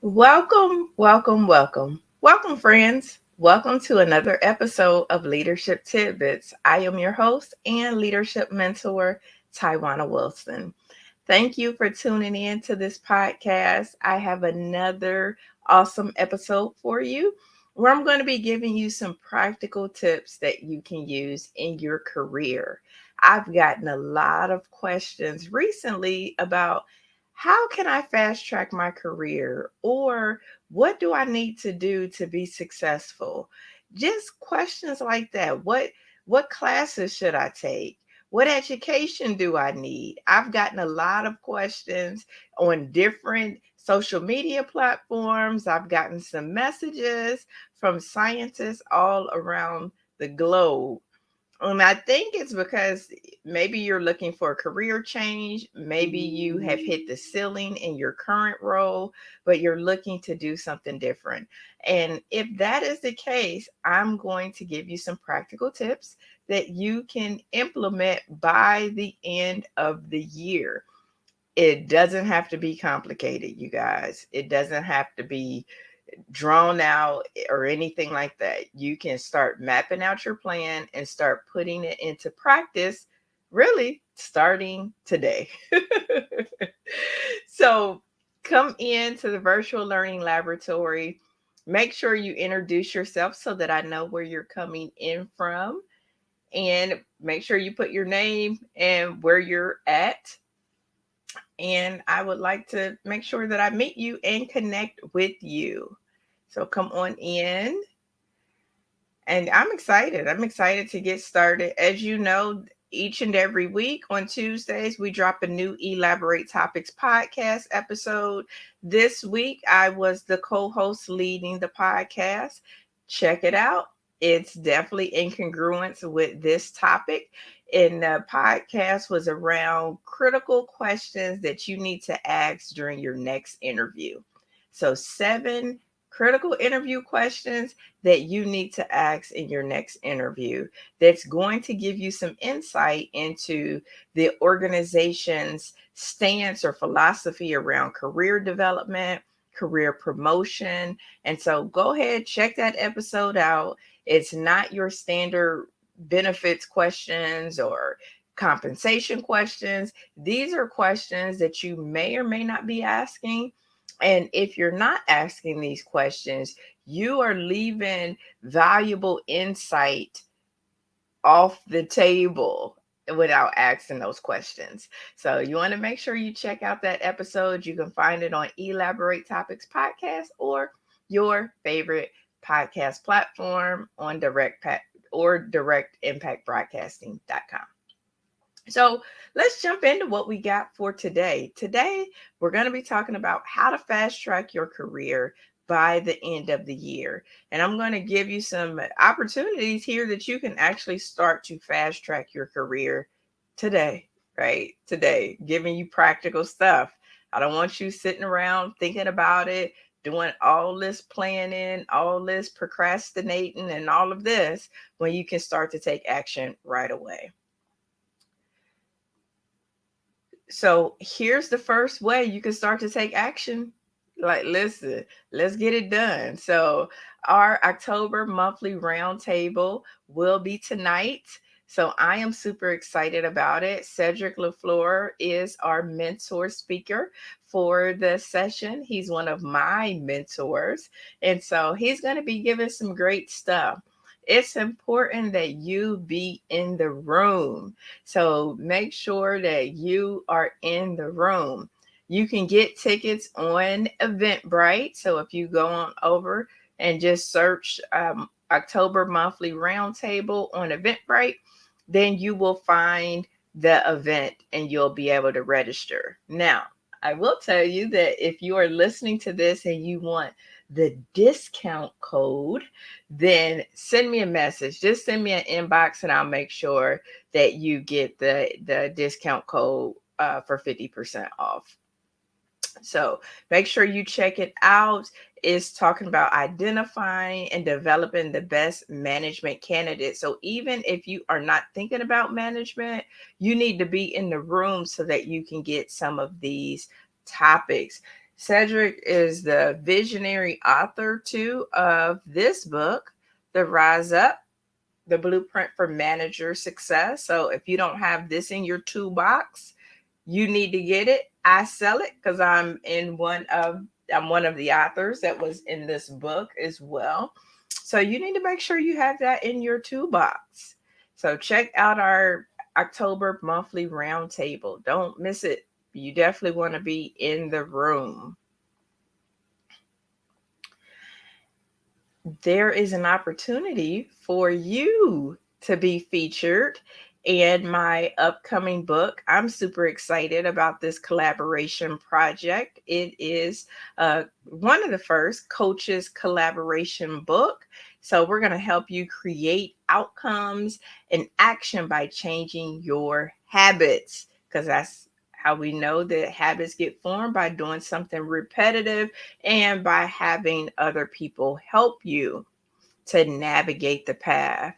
Welcome, welcome, welcome. Welcome, friends. Welcome to another episode of Leadership Tidbits. I am your host and leadership mentor, Tywauna Wilson. Thank you for tuning in to this podcast. I have another awesome episode for you where I'm going to be giving you some practical tips that you can use in your career. I've gotten a lot of questions recently about how can I fast track my career, or what do I need to do to be successful? Just questions like that. What classes should I take? What education do I need? I've gotten a lot of questions on different social media platforms. I've gotten some messages from scientists all around the globe. And I think it's because maybe you're looking for a career change. Maybe you have hit the ceiling in your current role, but you're looking to do something different. And if that is the case, I'm going to give you some practical tips that you can implement by the end of the year. It doesn't have to be complicated, you guys. It doesn't have to be drawn out or anything like that. You can start mapping out your plan and start putting it into practice, really starting today. So come into the virtual learning laboratory. Make sure you introduce yourself so that I know where you're coming in from. And make sure you put your name and where you're at. And I would like to make sure that I meet you and connect with you. So come on in. And I'm excited. I'm excited to get started. As you know, each and every week on Tuesdays, we drop a new Elaborate Topics podcast episode. This week, I was the co host leading the podcast. Check it out. It's definitely in congruence with this topic. And the podcast was around critical questions that you need to ask during your next interview. So, 7 critical interview questions that you need to ask in your next interview that's going to give you some insight into the organization's stance or philosophy around career development, career promotion. And so go ahead, check that episode out. It's not your standard benefits questions or compensation questions. These are questions that you may or may not be asking. And if you're not asking these questions, you are leaving valuable insight off the table without asking those questions. So you want to make sure you check out that episode. You can find it on Elaborate Topics Podcast or your favorite podcast platform on directimpactbroadcasting.com. So let's jump into what we got for today. Today, we're going to be talking about how to fast track your career by the end of the year. And I'm going to give you some opportunities here that you can actually start to fast track your career today, right? Today, giving you practical stuff. I don't want you sitting around thinking about it, doing all this planning, all this procrastinating, and all of this when you can start to take action right away. So here's the first way you can start to take action. Like, listen, let's get it done. So our October monthly roundtable will be tonight. So I am super excited about it. Cedric LaFleur is our mentor speaker for the session. He's one of my mentors. And so he's going to be giving some great stuff. It's important that you be in the room. So make sure that you are in the room. You can get tickets on Eventbrite. So if you go on over and just search October monthly roundtable on Eventbrite, then you will find the event and you'll be able to register. Now, I will tell you that if you are listening to this and you want the discount code, then send me a message. Just send me an inbox and I'll make sure that you get the discount code for 50% off. So make sure you check it out. It's talking about identifying and developing the best management candidate. So even if you are not thinking about management, you need to be in the room so that you can get some of these topics. Cedric is the visionary author too of this book, The Rise Up, the Blueprint for Manager Success. So if you don't have this in your toolbox, you need to get it. I sell it because I'm one of the authors that was in this book as well. So you need to make sure you have that in your toolbox. So check out our October monthly roundtable. Don't miss it. You definitely want to be in the room. There is an opportunity for you to be featured in my upcoming book. I'm super excited about this collaboration project. It is one of the first coaches collaboration book. So we're going to help you create outcomes and action by changing your habits, because that's how we know that habits get formed, by doing something repetitive and by having other people help you to navigate the path.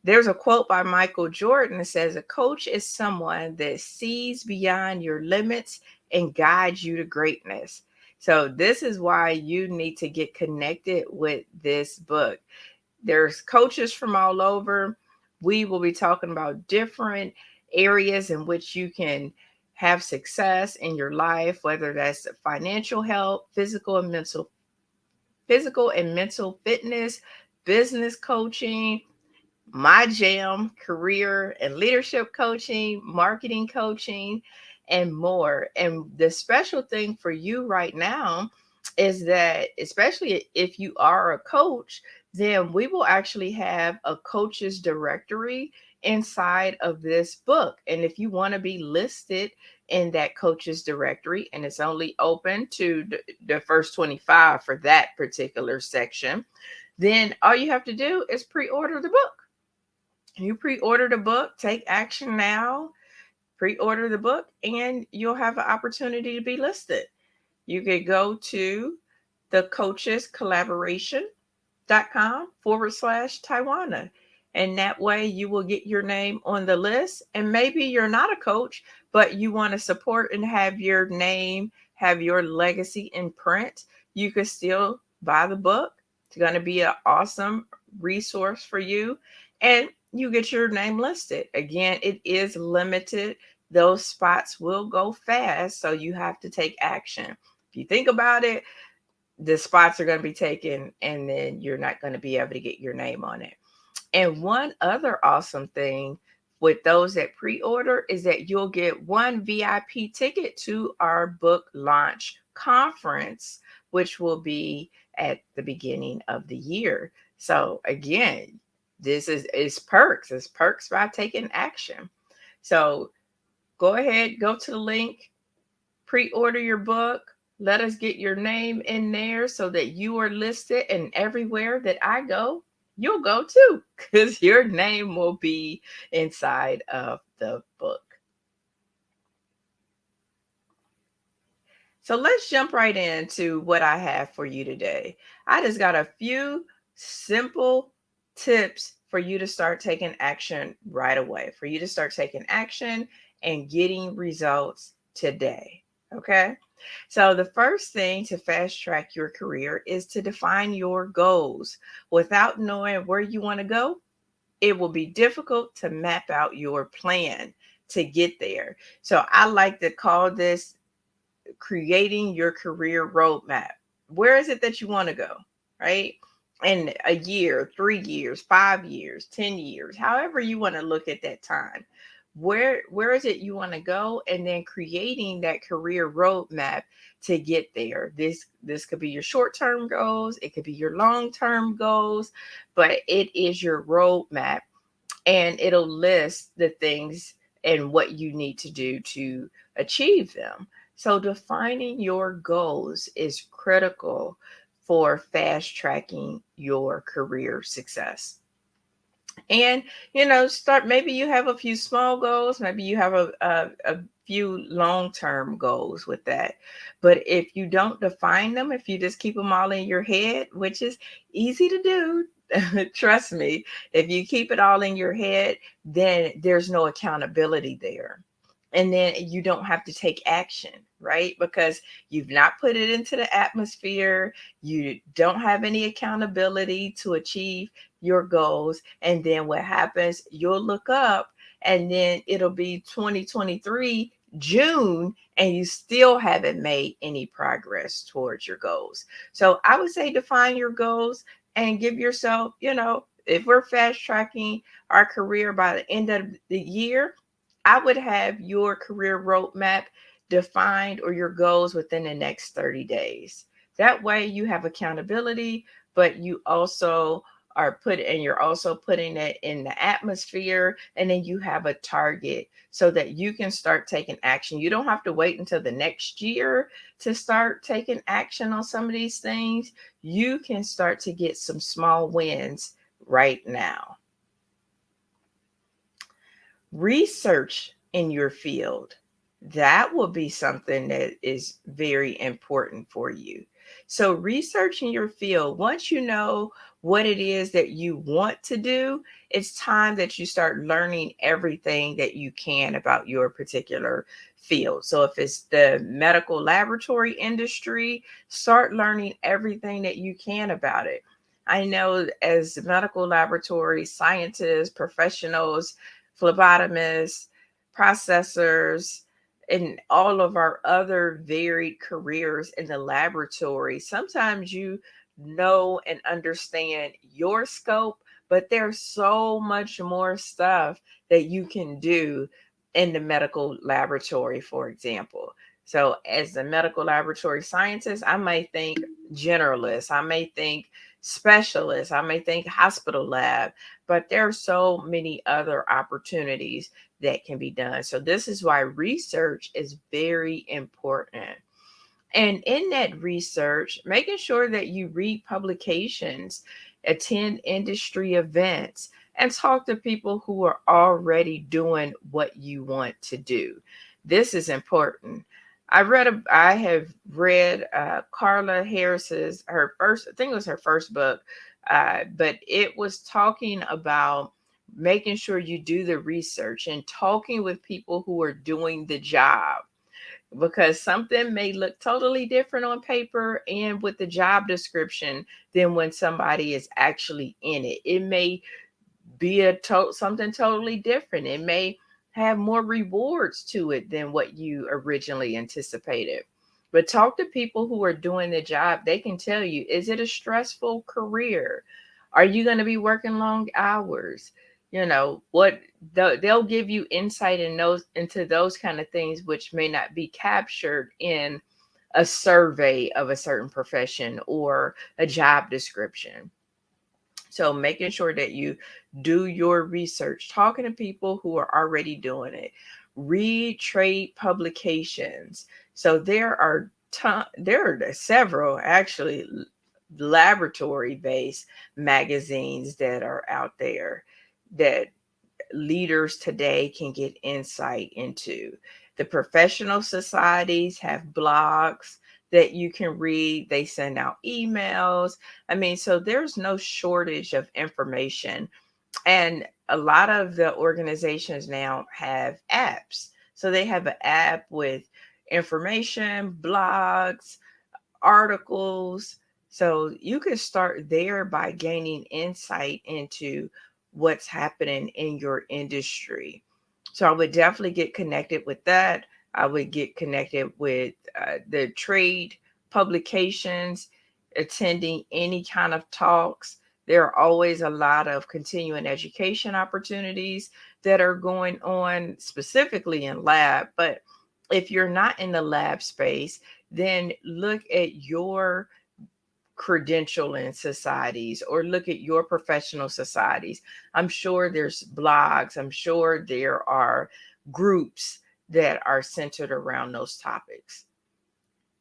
There's a quote by Michael Jordan that says, a coach is someone that sees beyond your limits and guides you to greatness. So this is why you need to get connected with this book. There's coaches from all over. We will be talking about different areas in which you can have success in your life, whether that's financial health, physical and mental fitness, business coaching, my jam, career and leadership coaching, marketing coaching, and more. And the special thing for you right now is that, especially if you are a coach, then we will actually have a coaches directory inside of this book. And if you want to be listed in that coaches directory, and it's only open to the first 25 for that particular section, then all you have to do is pre-order the book. You pre-order the book, take action now, pre-order the book, and you'll have an opportunity to be listed. You could go to the coaches collaboration.com/Tywauna. And that way you will get your name on the list. And maybe you're not a coach, but you want to support and have your name, have your legacy in print. You could still buy the book. It's going to be an awesome resource for you. And you get your name listed. Again, it is limited. Those spots will go fast. So you have to take action. If you think about it, the spots are going to be taken and then you're not going to be able to get your name on it. And one other awesome thing with those that pre-order is that you'll get one VIP ticket to our book launch conference, which will be at the beginning of the year. So again, this is perks. It's perks by taking action. So go ahead, go to the link, pre-order your book. Let us get your name in there so that you are listed, and everywhere that I go, you'll go too, because your name will be inside of the book. So let's jump right into what I have for you today. I just got a few simple tips for you to start taking action right away, for you to start taking action and getting results today. Okay. So the first thing to fast track your career is to define your goals. Without knowing where you want to go, it will be difficult to map out your plan to get there. So I like to call this creating your career roadmap. Where is it that you want to go, right? In a year, 3 years, 5 years, 10 years, however you want to look at that time. Where is it you want to go? And then creating that career roadmap to get there. This could be your short-term goals, it could be your long-term goals, but it is your roadmap, and it'll list the things and what you need to do to achieve them. So defining your goals is critical for fast tracking your career success. And start, maybe you have a few small goals, maybe you have a few long-term goals with that. But if you don't define them, if you just keep them all in your head, which is easy to do, trust me, if you keep it all in your head, then there's no accountability there. And then you don't have to take action, right? Because you've not put it into the atmosphere. You don't have any accountability to achieve your goals. And then what happens, you'll look up and then it'll be 2023 June and you still haven't made any progress towards your goals. So I would say define your goals and give yourself, if we're fast tracking our career by the end of the year, I would have your career roadmap defined or your goals within the next 30 days. That way you have accountability, but you also you're also putting it in the atmosphere, and then you have a target so that you can start taking action. You don't have to wait until the next year to start taking action on some of these things. You can start to get some small wins right now. Research in your field. That will be something that is very important for you. So, research in your field, once you know what it is that you want to do, it's time that you start learning everything that you can about your particular field. So, if it's the medical laboratory industry, start learning everything that you can about it. I know as medical laboratory scientists, professionals, phlebotomists, processors, and all of our other varied careers in the laboratory. Sometimes you know and understand your scope, but there's so much more stuff that you can do in the medical laboratory, for example. So, as a medical laboratory scientist, I may think generalist, I may think specialist, I may think hospital lab, but there are so many other opportunities that can be done. So, this is why research is very important. And in that research, making sure that you read publications, attend industry events, and talk to people who are already doing what you want to do. This is important. I have read Carla Harris's, her first, I think it was her first book, but it was talking about making sure you do the research and talking with people who are doing the job, because something may look totally different on paper and with the job description than when somebody is actually in it. It may be something totally different. It may have more rewards to it than what you originally anticipated. But talk to people who are doing the job. They can tell you, is it a stressful career? Are you going to be working long hours? They'll give you insight into those kind of things, which may not be captured in a survey of a certain profession or a job description. So, making sure that you do your research, talking to people who are already doing it, read trade publications. So there are several actually laboratory based magazines that are out there that leaders today can get insight into. The professional societies have blogs that you can read. They send out emails. I mean, so there's no shortage of information. And a lot of the organizations now have apps. So they have an app with information, blogs, articles. So you can start there by gaining insight into what's happening in your industry. So I would definitely get connected with that. I would get connected with the trade publications, attending any kind of talks. There are always a lot of continuing education opportunities that are going on, specifically in lab. But if you're not in the lab space, then look at your credentialing societies or look at your professional societies. I'm sure there's blogs, I'm sure there are groups that are centered around those topics.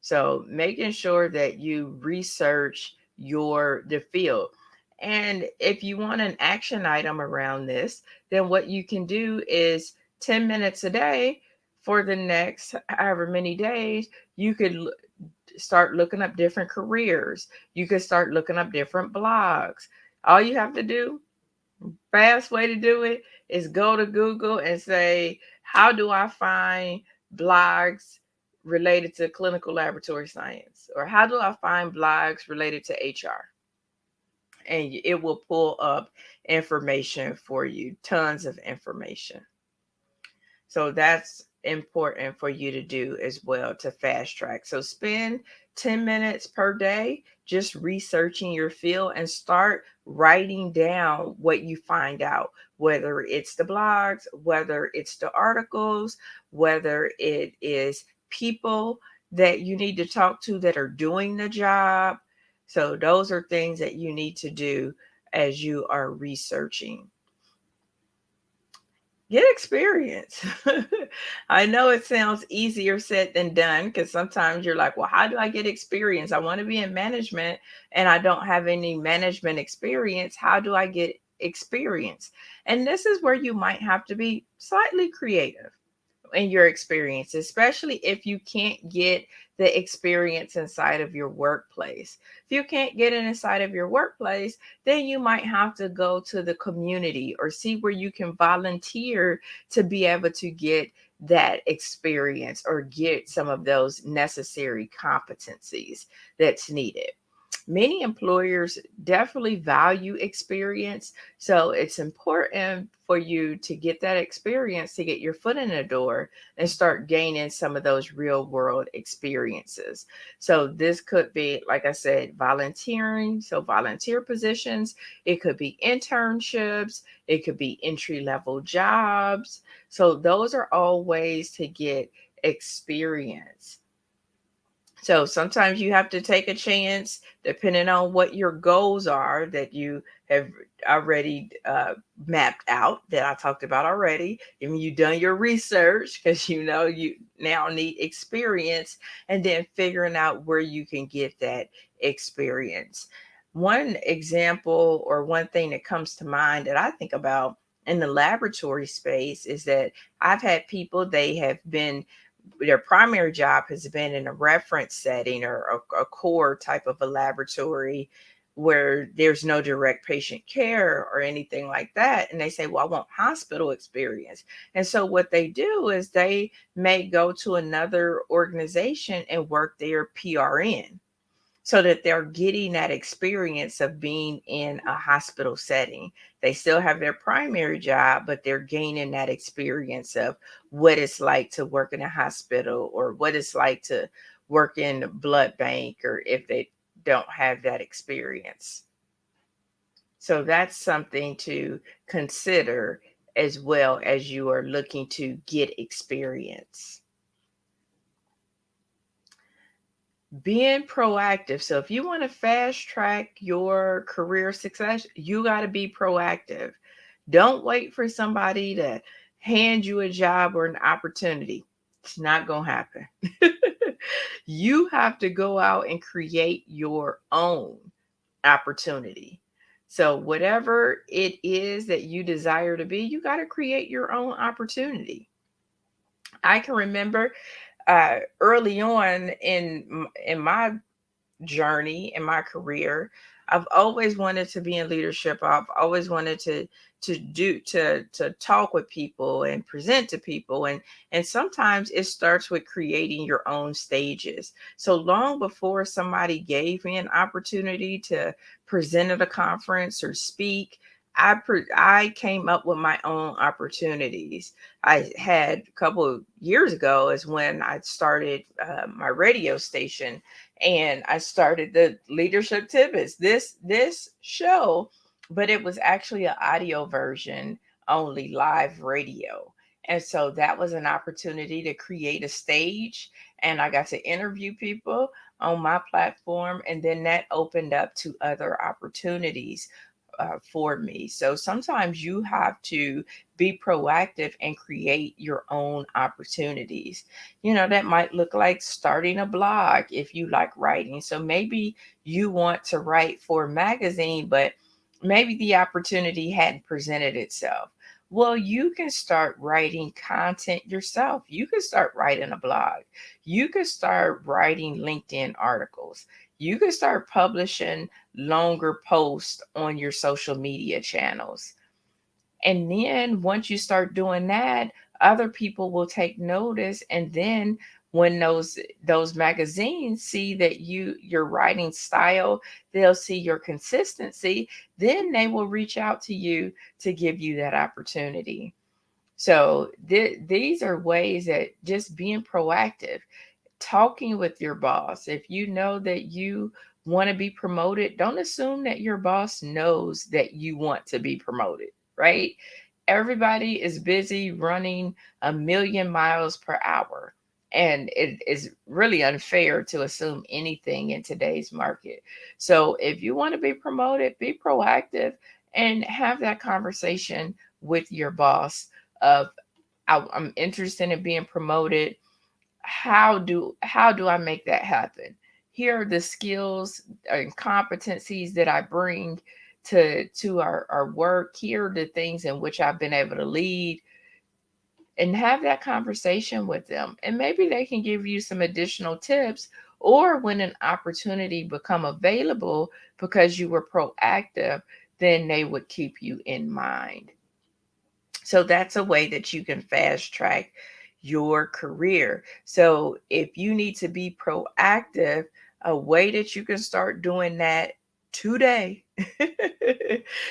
So making sure that you research the field. And if you want an action item around this, then what you can do is 10 minutes a day for the next however many days, you could start looking up different careers. You could start looking up different blogs. All you have to do, fast way to do it, is go to Google and say, how do I find blogs related to clinical laboratory science? Or how do I find blogs related to HR? And it will pull up information for you, tons of information. So that's important for you to do as well, to fast track. So spend 10 minutes per day just researching your field and start writing down what you find out, whether it's the blogs, whether it's the articles, whether it is people that you need to talk to that are doing the job. So those are things that you need to do as you are researching. Get experience. I know it sounds easier said than done, because sometimes you're like, well, how do I get experience? I want to be in management and I don't have any management experience. How do I get experience? And this is where you might have to be slightly creative in your experience, especially if you can't get the experience inside of your workplace. If you can't get it inside of your workplace, then you might have to go to the community or see where you can volunteer to be able to get that experience or get some of those necessary competencies that's needed. Many employers definitely value experience. So it's important for you to get that experience, to get your foot in the door and start gaining some of those real world experiences. So this could be, like I said, volunteering. So volunteer positions, it could be internships, it could be entry level jobs. So those are all ways to get experience. So sometimes you have to take a chance depending on what your goals are that you have already mapped out, that I talked about already. And you've done your research because you know you now need experience, and then figuring out where you can get that experience. One example or one thing that comes to mind that I think about in the laboratory space is that I've had people, they have been, their primary job has been in a reference setting or a core type of a laboratory where there's no direct patient care or anything like that. And they say, well, I want hospital experience. And so what they do is they may go to another organization and work their PRN, so that they're getting that experience of being in a hospital setting. They still have their primary job, but they're gaining that experience of what it's like to work in a hospital or what it's like to work in a blood bank, or if they don't have that experience. So that's something to consider as well as you are looking to get experience. Being proactive. So if you want to fast track your career success, you got to be proactive. Don't wait for somebody to hand you a job or an opportunity. It's not going to happen. You have to go out and create your own opportunity. So whatever it is that you desire to be, you got to create your own opportunity. I can remember early on in my journey in my career, I've always wanted to be in leadership. I've always wanted to talk with people and present to people, and sometimes it starts with creating your own stages. So long before somebody gave me an opportunity to present at a conference or speak, I came up with my own opportunities. I had a couple of years ago is when I started my radio station, and I started the Leadership Tidbits, this show, but it was actually an audio version only, live radio. And so that was an opportunity to create a stage, and I got to interview people on my platform, and then that opened up to other opportunities for me. So sometimes you have to be proactive and create your own opportunities. That might look like starting a blog if you like writing. So maybe you want to write for a magazine, but maybe the opportunity hadn't presented itself. Well, you can start writing content yourself. You can start writing a blog. You can start writing LinkedIn articles. You can start publishing longer posts on your social media channels. And then once you start doing that, other people will take notice. And then when those magazines see that your writing style, they'll see your consistency, then they will reach out to you to give you that opportunity. So these are ways that just being proactive, talking with your boss. If you know that you want to be promoted, don't assume that your boss knows that you want to be promoted, right? Everybody is busy running a million miles per hour. And it is really unfair to assume anything in today's market. So if you want to be promoted, be proactive and have that conversation with your boss of, I'm interested in being promoted. How do I make that happen? Here are the skills and competencies that I bring to our work. Here are the things in which I've been able to lead, and have that conversation with them. And maybe they can give you some additional tips, or when an opportunity become available because you were proactive, then they would keep you in mind. So that's a way that you can fast track your career. So if you need to be proactive, a way that you can start doing that today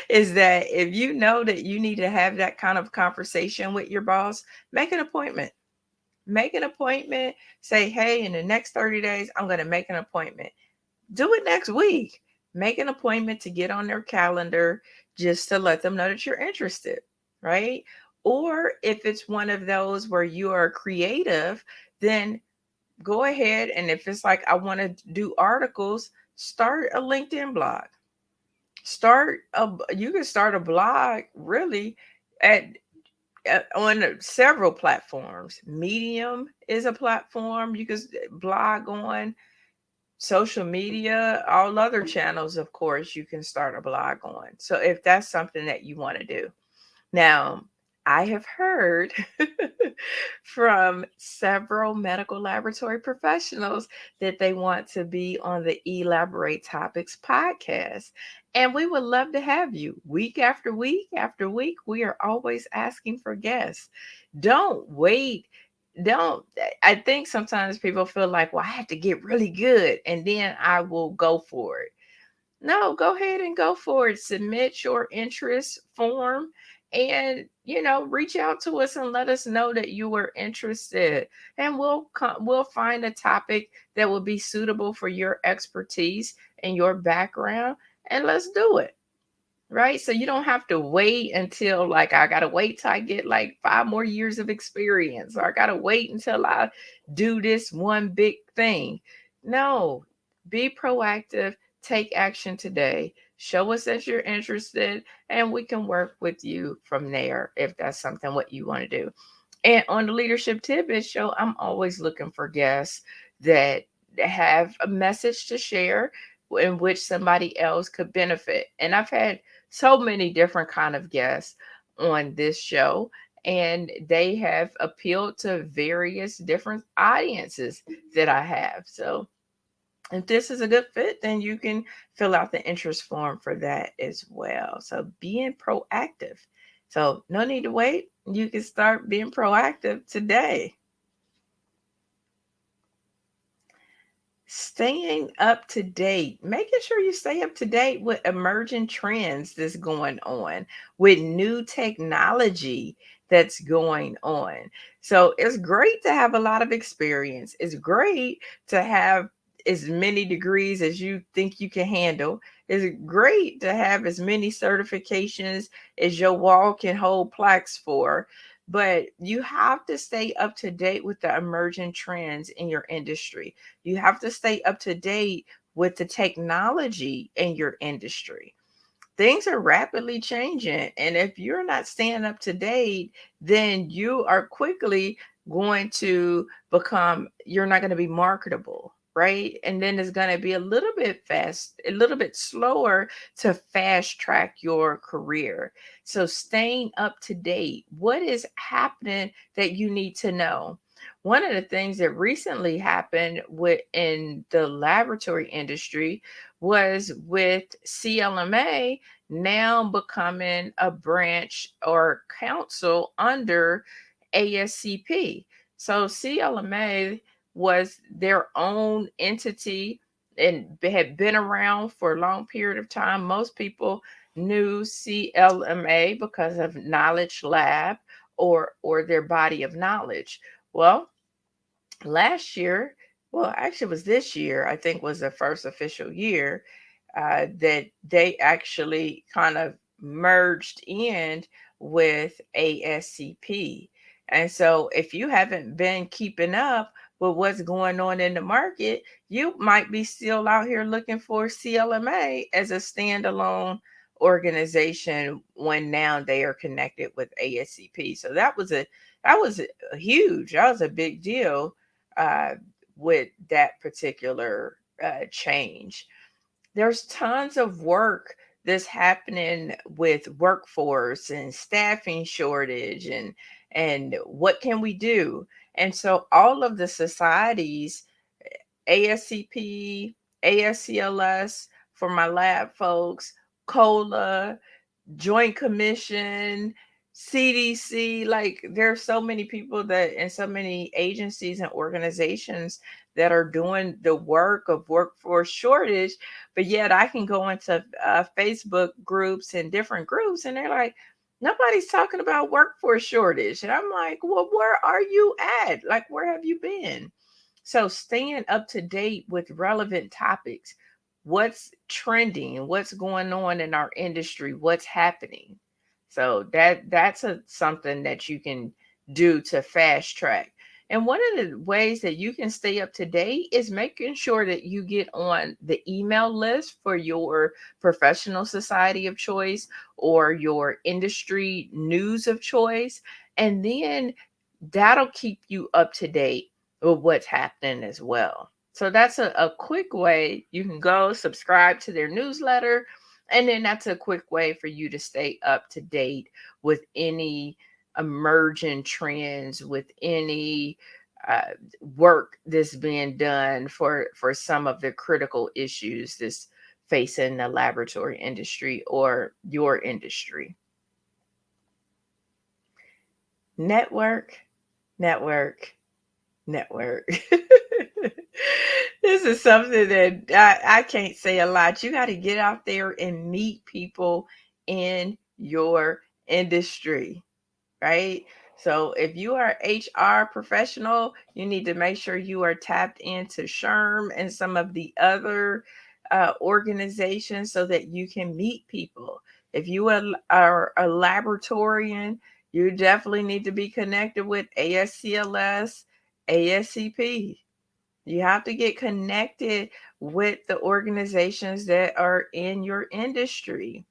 is that if you know that you need to have that kind of conversation with your boss, make an appointment. Make an appointment. Say, hey, in the next 30 days, I'm going to make an appointment. Do it next week. Make an appointment to get on their calendar just to let them know that you're interested, right? Or if it's one of those where you are creative, then go ahead. And if it's like, I want to do articles, start a LinkedIn blog. You can start a blog really at on several platforms. Medium is a platform you can blog on. Social media, all other channels, of course, you can start a blog on. So if that's something that you want to do. Now, I have heard from several medical laboratory professionals that they want to be on the Elaborate Topics podcast. And we would love to have you week after week after week. We are always asking for guests. Don't wait. Don't, I think sometimes people feel like, well, I have to get really good and then I will go for it. No, go ahead and go for it. Submit your interest form and, reach out to us and let us know that you were interested. And we'll find a topic that will be suitable for your expertise and your background, and let's do it. Right? So you don't have to wait until, like, I got to wait till I get like 5 more years of experience, or I got to wait until I do this one big thing. No, be proactive, take action today. Show us that you're interested, and we can work with you from there if that's something what you want to do. And on the Leadership Tidbits show, I'm always looking for guests that have a message to share in which somebody else could benefit. And I've had so many different kind of guests on this show, and they have appealed to various different audiences that I have. So if this is a good fit, then you can fill out the interest form for that as well. So being proactive. So no need to wait. You can start being proactive today. Staying up to date, making sure you stay up to date with emerging trends that's going on, with new technology that's going on. So it's great to have a lot of experience. It's great to have as many degrees as you think you can handle. It's great to have as many certifications as your wall can hold plaques for. But you have to stay up to date with the emerging trends in your industry. You have to stay up to date with the technology in your industry. things are rapidly changing. And if you're not staying up to date, then you are quickly going to become, you're not going to be marketable, right? And then it's going to be a little bit slower to fast track your career. So staying up to date, what is happening that you need to know? One of the things that recently happened in the laboratory industry was with CLMA now becoming a branch or council under ASCP. So CLMA was their own entity and had been around for a long period of time. Most people knew CLMA because of Knowledge Lab or their body of knowledge. Well, last year, well, actually, it was this year, I think was the first official year that they actually kind of merged in with ASCP. And so, if you haven't been keeping up with what's going on in the market, you might be still out here looking for CLMA as a standalone organization when now they are connected with ASCP. So that was a huge, that was a big deal uh, with that particular change. There's tons of work that's happening with workforce and staffing shortage and what can we do? And so all of the societies, ASCP, ASCLS for my lab folks, COLA, Joint Commission, CDC, like there's so many people that and so many agencies and organizations that are doing the work of workforce shortage, but yet I can go into Facebook groups and different groups and they're like, nobody's talking about workforce shortage. And I'm like, well, where are you at? Like, where have you been? So staying up to date with relevant topics, what's trending, what's going on in our industry, what's happening. So that's something that you can do to fast track. And one of the ways that you can stay up to date is making sure that you get on the email list for your professional society of choice or your industry news of choice. And then that'll keep you up to date with what's happening as well. So that's a quick way you can go subscribe to their newsletter. And then that's a quick way for you to stay up to date with any emerging trends, with any uh, work that's being done for some of the critical issues that's facing the laboratory industry or your industry. Network, network, network. This is something that I can't say a lot. You got to get out there and meet people in your industry, right? So if you are HR professional, you need to make sure you are tapped into SHRM and some of the other organizations so that you can meet people. If you are a laboratorian, you definitely need to be connected with ASCLS, ASCP. You have to get connected with the organizations that are in your industry.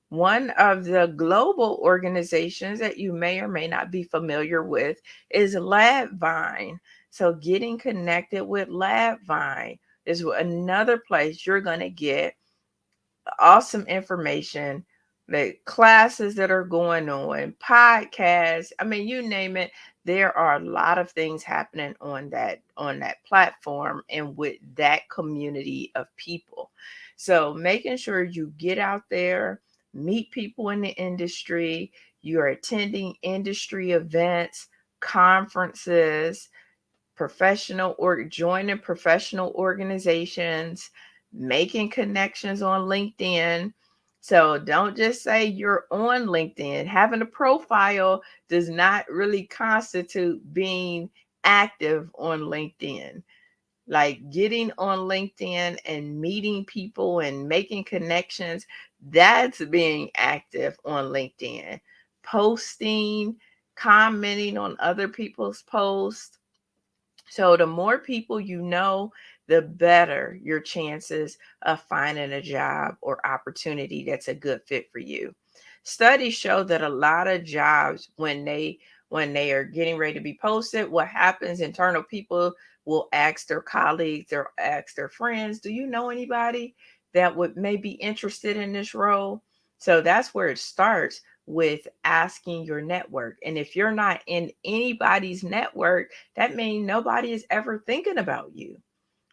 One of the global organizations that you may or may not be familiar with is LabVine. So, getting connected with LabVine is another place you're going to get awesome information, the classes that are going on, podcasts. I mean, you name it. There are a lot of things happening on that platform and with that community of people. So making sure you get out there, meet people in the industry, you're attending industry events, conferences, professional or joining professional organizations, making connections on LinkedIn. So don't just say you're on LinkedIn. Having a profile does not really constitute being active on LinkedIn. Like getting on LinkedIn and meeting people and making connections, that's being active on LinkedIn. Posting, commenting on other people's posts, so the more people you know, the better your chances of finding a job or opportunity that's a good fit for you. Studies show that a lot of jobs, when they are getting ready to be posted, what happens, internal people will ask their colleagues or ask their friends, do you know anybody that would may be interested in this role? So that's where it starts, with asking your network. And if you're not in anybody's network, that means nobody is ever thinking about you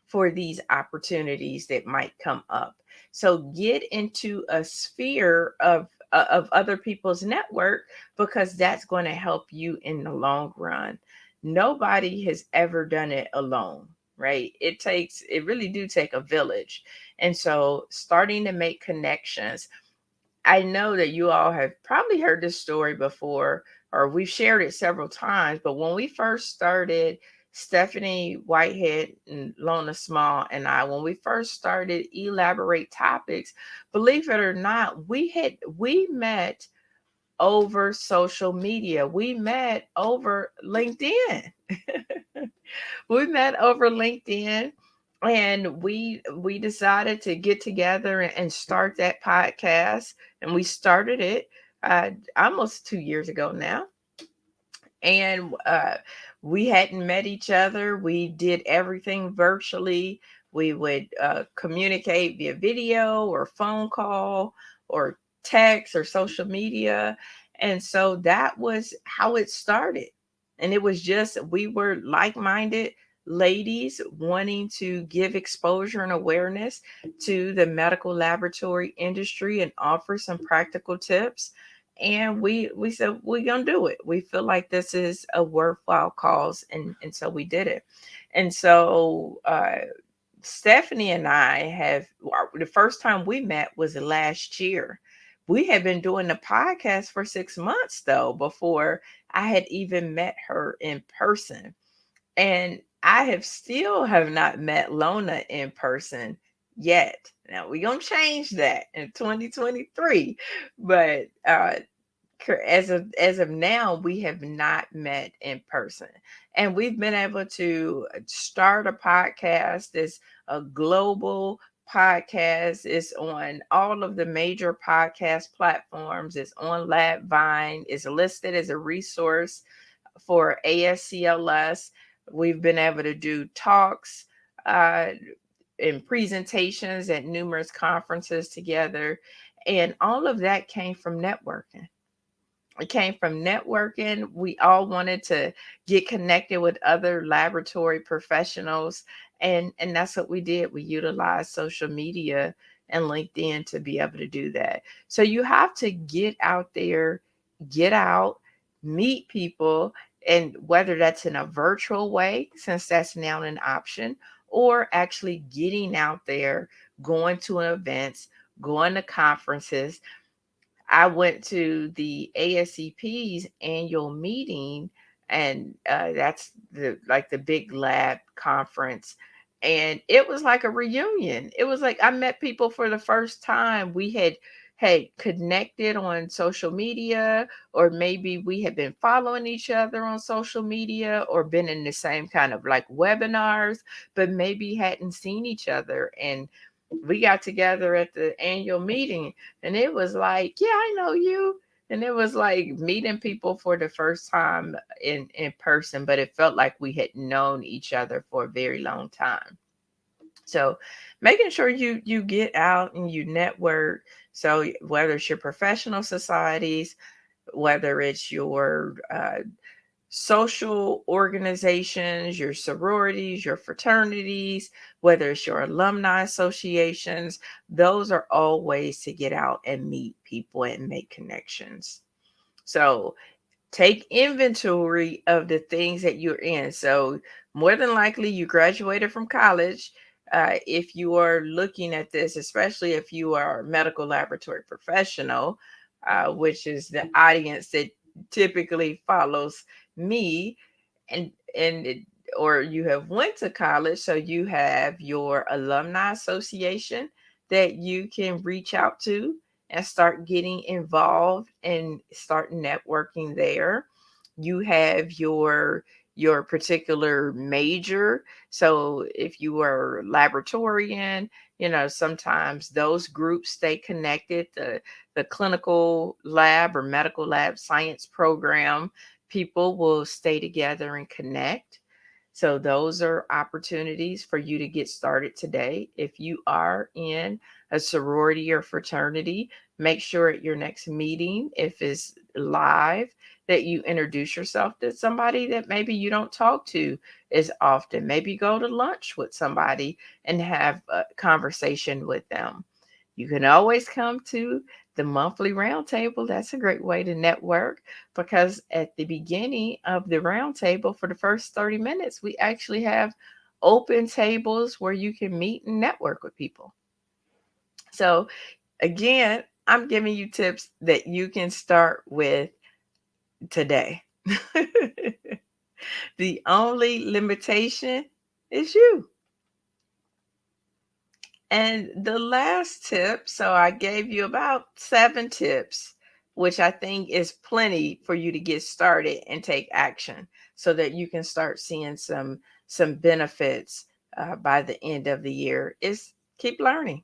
for these opportunities that might come up. So get into a sphere of other people's network, because that's going to help you in the long run. Nobody has ever done it alone, right? It really do take a village. And so starting to make connections, I know that you all have probably heard this story before, or we've shared it several times. But when we first started, Stephanie Whitehead and Lona Small and I, when we first started Elaborate Topics, believe it or not, we met over social media. We met over LinkedIn. We met over LinkedIn, and we decided to get together and start that podcast. And we started it almost 2 years ago now. And we hadn't met each other. We did everything virtually. We would communicate via video or phone call or text or social media. And so that was how it started. And it was just, we were like minded ladies wanting to give exposure and awareness to the medical laboratory industry and offer some practical tips. And we said we're gonna do it. We feel like this is a worthwhile cause, and so we did it. And so Stephanie and I have, the first time we met was last year. We had been doing the podcast for 6 months though before I had even met her in person. And I have not met Lona in person yet. Now we're gonna change that in 2023. But as of now, we have not met in person. And we've been able to start a podcast. It's a global podcast. It's on all of the major podcast platforms. It's on Labvine. It's listed as a resource for ASCLS. We've been able to do talks uh, and presentations at numerous conferences together. And all of that came from networking. It came from networking. We all wanted to get connected with other laboratory professionals. And that's what we did. We utilized social media and LinkedIn to be able to do that. So you have to get out there, get out, meet people, and whether that's in a virtual way, since that's now an option, or actually getting out there, going to events, going to conferences. I went to the ASCP's annual meeting, and that's the big lab conference, and it was like a reunion. It was like I met people for the first time. We had connected on social media, or maybe we had been following each other on social media, or been in the same kind of like webinars, but maybe hadn't seen each other. And we got together at the annual meeting, and it was like, yeah, I know you. And it was like meeting people for the first time in person, but it felt like we had known each other for a very long time. So making sure you get out and you network. So whether it's your professional societies, whether it's your social organizations, your sororities, your fraternities, whether it's your alumni associations, those are all ways to get out and meet people and make connections. So take inventory of the things that you're in. So more than likely you graduated from college. If you are looking at this, especially if you are a medical laboratory professional, which is the audience that typically follows me, and it, or you have went to college, so you have your alumni association that you can reach out to and start getting involved and start networking there. You have your your particular major. So if you are laboratorian, sometimes those groups stay connected. The clinical lab or medical lab science program people will stay together and connect. So those are opportunities for you to get started today. If you are in a sorority or fraternity, make sure at your next meeting, if it's live, that you introduce yourself to somebody that maybe you don't talk to as often. Maybe go to lunch with somebody and have a conversation with them. You can always come to the monthly roundtable. That's a great way to network, because at the beginning of the roundtable, for the first 30 minutes, we actually have open tables where you can meet and network with people. So, again, I'm giving you tips that you can start with today. The only limitation is you. And the last tip, so I gave you about 7 tips, which I think is plenty for you to get started and take action so that you can start seeing some benefits by the end of the year, is keep learning.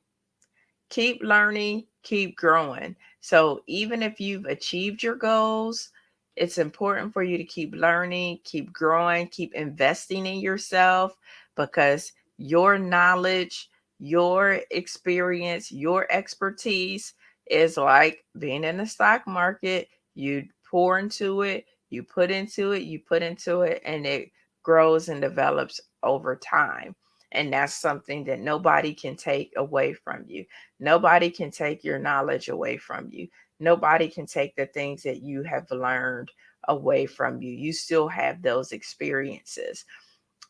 Keep learning, keep growing. So even if you've achieved your goals, it's important for you to keep learning, keep growing, keep investing in yourself, because your knowledge, your experience, your expertise is like being in the stock market. You pour into it, you put into it, you put into it, and it grows and develops over time. And that's something that nobody can take away from you. Nobody can take your knowledge away from you. Nobody can take the things that you have learned away from you. You still have those experiences.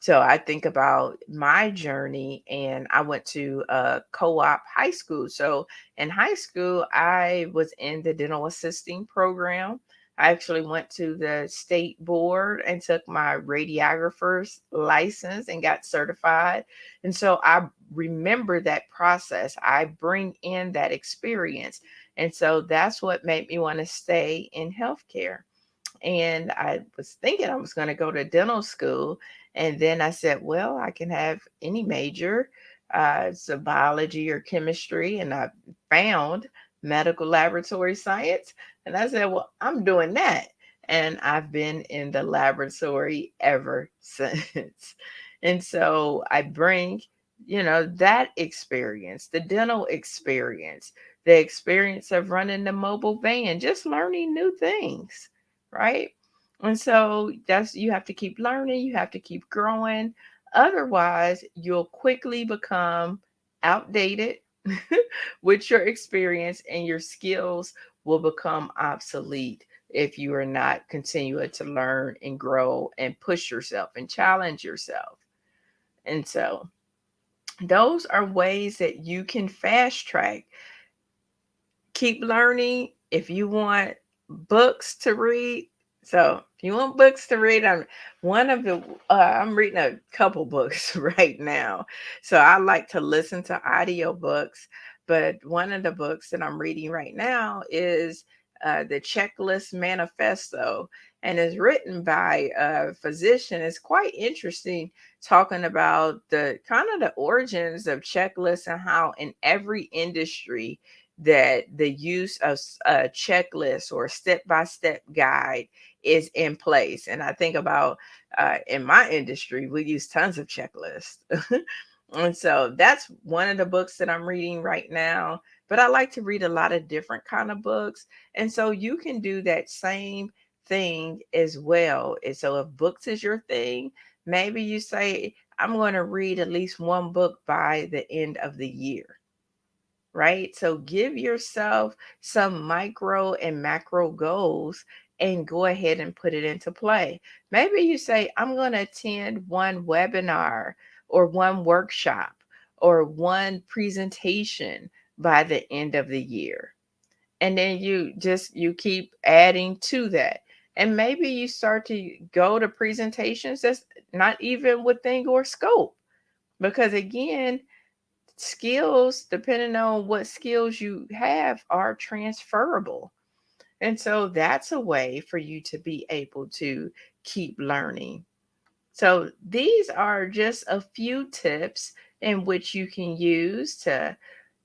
So I think about my journey, and I went to a co-op high school. So in high school, I was in the dental assisting program. I actually went to the state board and took my radiographer's license and got certified. And so I remember that process. I bring in that experience. And so that's what made me want to stay in healthcare. And I was thinking I was going to go to dental school. And then I said, well, I can have any major, so biology or chemistry. And I found medical laboratory science. And I said, well, I'm doing that. And I've been in the laboratory ever since. And so I bring, that experience, the dental experience, the experience of running the mobile van, just learning new things, right? And so that's, you have to keep learning, you have to keep growing. Otherwise, you'll quickly become outdated with your experience, and your skills will become obsolete if you are not continuing to learn and grow and push yourself and challenge yourself. And so those are ways that you can fast track. Keep learning. If you want books to read, so if you want books to read, I'm reading a couple books right now. So I like to listen to audiobooks, but one of the books that I'm reading right now is the Checklist Manifesto, and is written by a physician. It's quite interesting, talking about the kind of the origins of checklists and how in every industry that the use of a checklist or step-by-step guide is in place. And I think about in my industry, we use tons of checklists. And so that's one of the books that I'm reading right now. But I like to read a lot of different kind of books. And so you can do that same thing as well. And so if books is your thing, maybe you say, I'm going to read at least one book by the end of the year, right? So give yourself some micro and macro goals and go ahead and put it into play. Maybe you say, I'm going to attend one webinar or one workshop or one presentation by the end of the year. And then you keep adding to that. And maybe you start to go to presentations that's not even within your scope. Because again, skills, depending on what skills you have, are transferable. And so that's a way for you to be able to keep learning. So these are just a few tips in which you can use to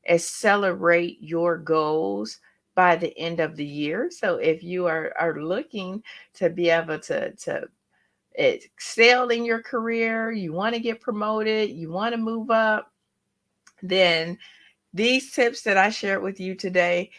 accelerate your goals by the end of the year. So if you are looking to be able to excel in your career, you want to get promoted, you want to move up, then these tips that I shared with you today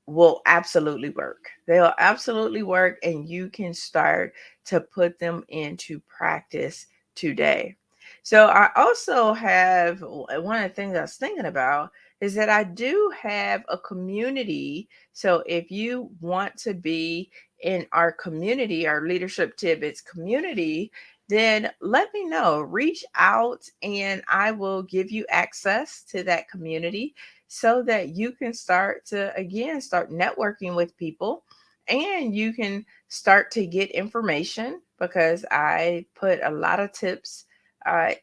will absolutely work. They'll absolutely work, and you can start to put them into practice today. So, I also have one of the things I was thinking about is that I do have a community. So, if you want to be in our community, our Leadership Tidbits community, then let me know. Reach out, and I will give you access to that community so that you can start to again start networking with people, and you can start to get information because I put a lot of tips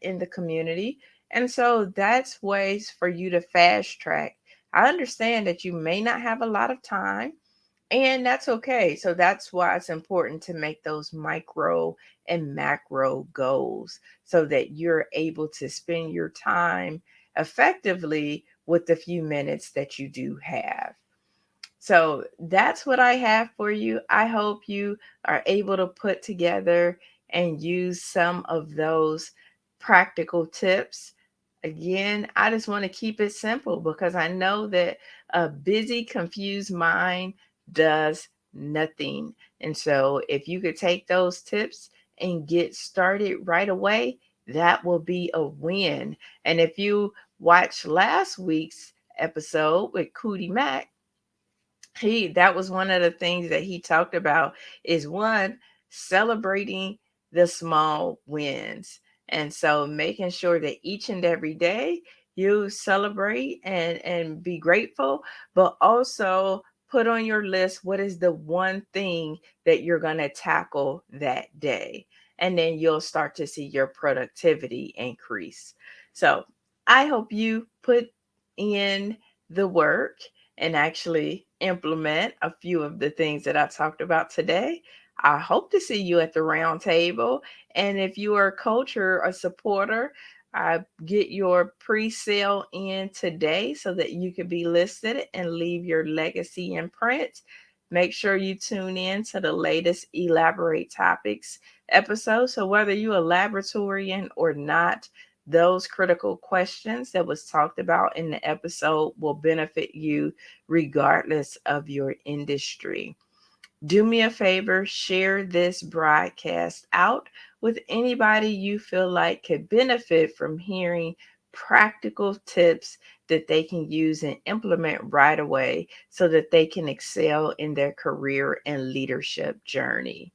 in the community. And so that's ways for you to fast track. I understand that you may not have a lot of time, and that's okay. So that's why it's important to make those micro and macro goals so that you're able to spend your time effectively with the few minutes that you do have. So that's what I have for you. I hope you are able to put together and use some of those practical tips. Again, I just want to keep it simple because I know that a busy, confused mind does nothing. And so if you could take those tips and get started right away, that will be a win. And if you watched last week's episode with Cootie Mac, he that was one of the things that he talked about is one, celebrating the small wins. And so making sure that each and every day you celebrate and be grateful, but also put on your list what is the one thing that you're going to tackle that day, and then you'll start to see your productivity increase. So I hope you put in the work and actually implement a few of the things that I talked about today. I hope to see you at the round table. And if you are a coach or a supporter, get your pre-sale in today so that you can be listed and leave your legacy in print. Make sure you tune in to the latest Elaborate Topics episode. So whether you're a laboratorian or not, those critical questions that was talked about in the episode will benefit you regardless of your industry. Do me a favor, share this broadcast out with anybody you feel like could benefit from hearing practical tips that they can use and implement right away so that they can excel in their career and leadership journey.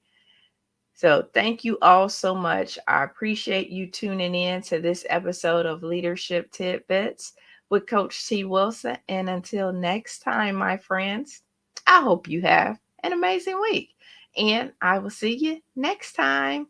So, thank you all so much. I appreciate you tuning in to this episode of Leadership Tidbits with Coach T. Wilson. And until next time, my friends, I hope you have an amazing week. And I will see you next time.